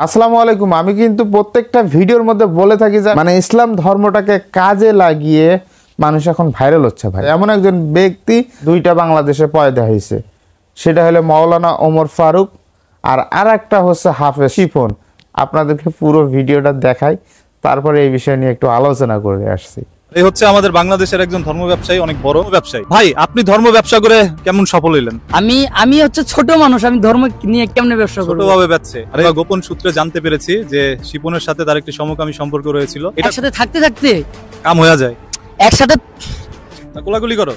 আসসালামু আলাইকুম। আমি কিন্তু প্রত্যেকটা ভিডিওর মধ্যে বলে থাকি যে মানে ইসলাম ধর্মটাকে কাজে লাগিয়ে মানুষ এখন ভাইরাল হচ্ছে ভাই। এমন একজন ব্যক্তি দুইটা বাংলাদেশে পয়দা হয়েছে, সেটা হলো মাওলানা ওমর ফারুক, আর একটা হচ্ছে হাফেজ শিপন। আপনাদেরকে পুরো ভিডিওটা দেখাই, তারপরে এই বিষয় নিয়ে একটু আলোচনা করে আসছি। এই হচ্ছে আমাদের বাংলাদেশের একজন ধর্ম ব্যবসায়ী, অনেক বড় ব্যবসায়ী। ভাই, আপনি ধর্ম ব্যবসা করে কেমন সফল হইলেন? আমি হচ্ছে ছোট মানুষ, আমি ধর্ম নিয়ে কেমনে ব্যবসা করব? ছোটভাবে ব্যবসা। আরে গোপন সূত্রে জানতে পেরেছি যে শিপনের সাথে তার একটি সমকামী সম্পর্ক রয়েছিল। এটার সাথে থাকতে থাকতে কাম হয়ে যায়, একসাথে কোলাকুলি করো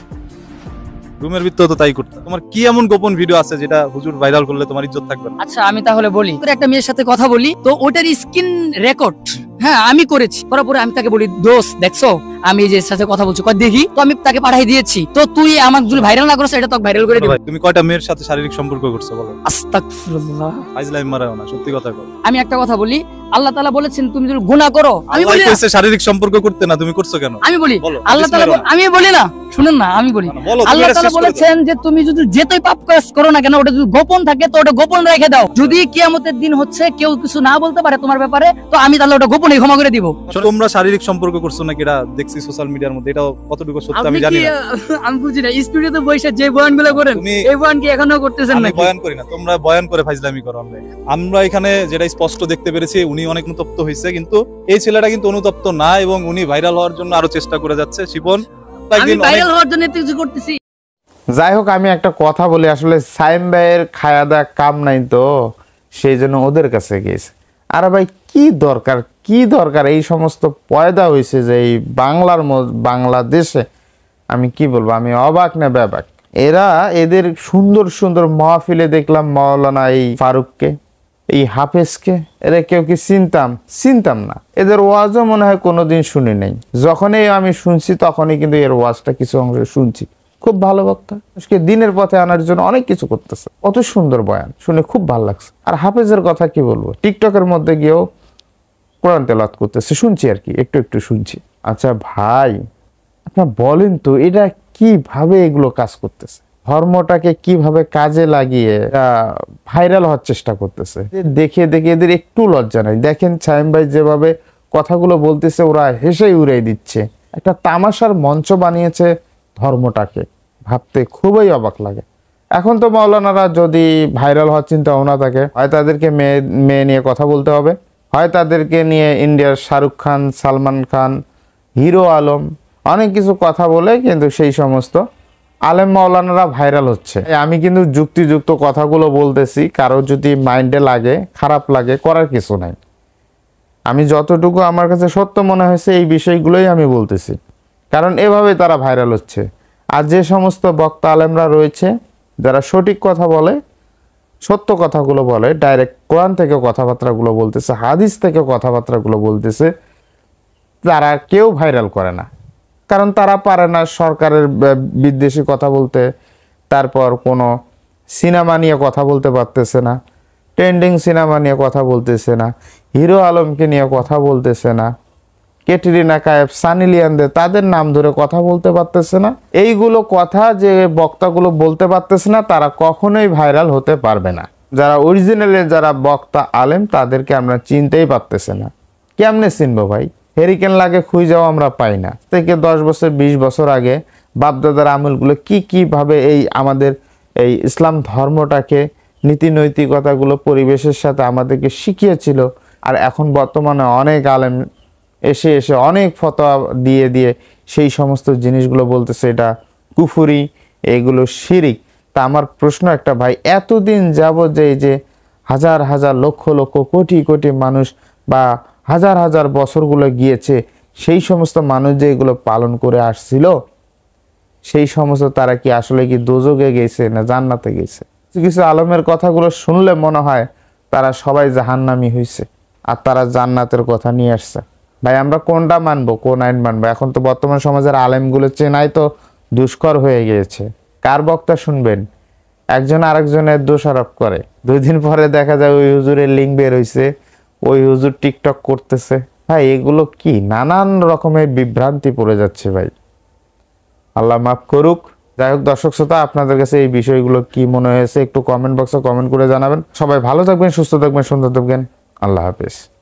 রুমের ভিতরে, তো তাই করতে। তোমার কি এমন গোপন ভিডিও আছে যেটা হুজুর ভাইরাল করলে তোমার ইজ্জত থাকবে না? আচ্ছা, আমি তাহলে বলি, একটা মেয়ের সাথে কথা বলি, তো ওটার স্ক্রিন রেকর্ড হ্যাঁ আমি করেছি। করার পরে আমি তাকে বলি, দোস্ত দেখছো আমি এই যে সাথে কথা বলছি, কই দেখি, তো আমি তাকে পাঠিয়ে দিয়েছি। তো তুই আমাকে যদি ভাইরাল না করছ, এটা তো ভাইরাল করে দিবি। তুমি কয়টা মেয়ের সাথে শারীরিক সম্পর্ক করছো বলো? আস্তাগফিরুল্লাহ, আইজলাম মারাও না, সত্যি কথা বলো। আমি একটা কথা বলি, আল্লাহ তাআলা বলেছেন তুমি যদি গুনাহ করো, আমি বলি কইছে শারীরিক সম্পর্ক করতে না, তুমি করছো কেন? আমি বলি আল্লাহ তাআলা, আমি বলি না, শুনেন না, আমি বলি আল্লাহ তাআলা বলেছেন যে তুমি যদি যেতই পাপ কাজ করো না কেন, ওটা যদি গোপন থাকে তো ওটা গোপন রেখে দাও। যদি কিয়ামতের দিন হচ্ছে কেউ কিছু না বলতে পারে তোমার ব্যাপারে, তো আমি তাহলে ওটা গোপনে ক্ষমা করে দিব। তোমরা শারীরিক সম্পর্ক করছো নাকি এটা দেখছি সোশ্যাল মিডিয়ার মধ্যে, এটাও কতটুকু সত্য আমি জানি না। আমি বুঝি না, স্টুডিওতে বসে যে বয়ানগুলো করেন, এই বয়ান কি এখনো করতেছেন নাকি? বয়ান করি না, তোমরা বয়ান করে ফাইজলামি করো অনলাইনে। আমরা এখানে যেটা স্পষ্ট দেখতে পেরেছি, উনি অনেক অনুতপ্ত হয়েছে, কিন্তু এই ছেলেটা কিন্তু অনুতপ্ত না, এবং উনি ভাইরাল হওয়ার জন্য আরো চেষ্টা করে যাচ্ছে। শিপন আমি ভাইরাল হওয়ার জন্য এত কিছু করতেছি। যাই হোক, আমি একটা কথা বলি, আসলে সাইম ভাইয়ের খায়া দেয়া কাম নাই, তো সেই জন্য ওদের কাছে গেছে। আর ভাই কি দরকার এই সমস্ত পয়দা হয়েছে যে এই বাংলাদেশে, আমি কি বলবো, আমি অবাক না ব্যাবাক। এদের সুন্দর সুন্দর মাহফিলে দেখলাম মাওলানা এই ফারুককে, এই হাফেজকে, এরা কেউ কি চিনতাম না। এদের ওয়াজও মনে হয় কোনোদিন শুনি নাই। যখনই আমি শুনছি তখনই কিন্তু এর ওয়াজটা কিছু অংশে শুনছি। খুব ভালো বক্তা, দিনের পথে আনার জন্য অনেক কিছু করতেছে। কত সুন্দর বয়ান, শুনে খুব ভালো লাগছে। আর হাফেজের কথা কি বলবো, টিকটকের মধ্যে গিয়েও কোরআন তেলাওয়াত করতেছে, শুনছি আর কি, একটু শুনছি। আচ্ছা ভাই, আপনার বলেন তো এটা কিভাবে এগুলো কাজ করতেছে, ধর্মটাকে কিভাবে কাজে লাগিয়ে ভাইরাল হওয়ার চেষ্টা করতেছে। দেখে এদের একটু লজ্জা নাই। দেখেন সাইম ভাই যেভাবে কথাগুলো বলতেছে, ওরা হেসেই উড়াই দিচ্ছে। একটা তামাশার মঞ্চ বানিয়েছে ধর্মটাকে, ভাবতে খুবই অবাক লাগে। এখন তো মাওলানারা যদি ভাইরাল হওয়ার চিন্তা ভাবনা থাকে, হয় তাদেরকে মেয়ে নিয়ে কথা বলতে হবে, হয় তাদেরকে নিয়ে ইন্ডিয়ার শাহরুখ খান, সালমান খান, হিরো আলম অনেক কিছু কথা বলে কিন্তু সেই সমস্ত আলেম মাওলানারা ভাইরাল হচ্ছে। আমি কিন্তু যুক্তিযুক্ত কথাগুলো বলতেছি, কারো যদি মাইন্ডে লাগে, খারাপ লাগে, করার কিছু নাই। আমি যতটুকু আমার কাছে সত্য মনে হয়েছে এই বিষয়গুলোই আমি বলতেছি, কারণ এভাবে তারা ভাইরাল হচ্ছে। আর যে সমস্ত বক্তা আলেমরা রয়েছে যারা সঠিক কথা বলে, সত্য কথাগুলো বলে, ডাইরেক্ট কোরআন থেকে কথাবার্তাগুলো বলতেছে, হাদিস থেকে কথাবার্তাগুলো বলতেছে, তারা কেউ ভাইরাল করে না। কারণ তারা পারে না সরকারের বিদ্বেষী কথা বলতে, তারপর কোনো সিনেমা নিয়ে কথা বলতে পারতেছে না, ট্রেন্ডিং সিনেমা নিয়ে কথা বলতেছে না, হিরো আলমকে নিয়ে কথা বলতেছে না, ক্যাটরিনা কাইফ, সানি লিওনদের তাদের নাম ধরে কথা বলতে পারতেছে না। এইগুলো কথা যে বক্তাগুলো বলতে পারতেছে না, তারা কখনোই ভাইরাল হতে পারবে না। যারা অরিজিনালি যারা বক্তা আলেম, তাদেরকে আমরা চিনতেই পারতেছে না। কেমনে চিনবো ভাই? হেরিকেন লাগে খুঁজেও আমরা পাই না। থেকে 10 বছর 20 বছর আগে বাপদাদার আমলগুলো কিভাবে এই আমাদের এই ইসলাম ধর্মটাকে, নীতি নৈতিকতাগুলো পরিবেশের সাথে আমাদেরকে শিখিয়েছিল। আর এখন বর্তমানে অনেক আলেম এসে অনেক ফতোয়া দিয়ে সেই সমস্ত জিনিসগুলো বলতেছে এটা কুফরি, এগুলো শিরিক। তা আমার প্রশ্ন একটা ভাই, এতদিন যাবত যে হাজার হাজার লক্ষ কোটি মানুষ বা হাজার বছরগুলো গিয়েছে, সেই সমস্ত মানুষ যে এগুলো পালন করে আসছিল, সেই সমস্ত তারা কি আসলে কি দোজখে গেছে না জান্নাতে গেছে? কিছু আলেমের কথাগুলো শুনলে মনে হয় তারা সবাই জাহান্নামী হয়েছে, আর তারা জান্নাতের কথা নিয়ে আসছে। ভাই আমরা কোনটা মানবো, কোন আইন মানবো? এখন তো বর্তমান সমাজের আলেমগুলো চেনাই তো দুষ্কর হয়ে গিয়েছে। কার বক্তা শুনবেন? একজন আরেকজনের দোষারোপ করে, 2 দিন পরে দেখা যায় ওই হুজুরের লিঙ্ক বের হয়েছে, ওই হুজুর টিকটক করতেছে। ভাই এগুলো কি নানান রকমের বিভ্রান্তি পড়ে যাচ্ছে ভাই, আল্লাহ মাফ করুক। যাই হোক দর্শক শ্রোতা, আপনাদের কাছে এই বিষয়গুলো কি মনে হয়েছে একটু কমেন্ট বক্সে কমেন্ট করে জানাবেন। সবাই ভালো থাকবেন, সুস্থ থাকবেন, সুন্দর থাকবেন। আল্লাহ হাফেজ।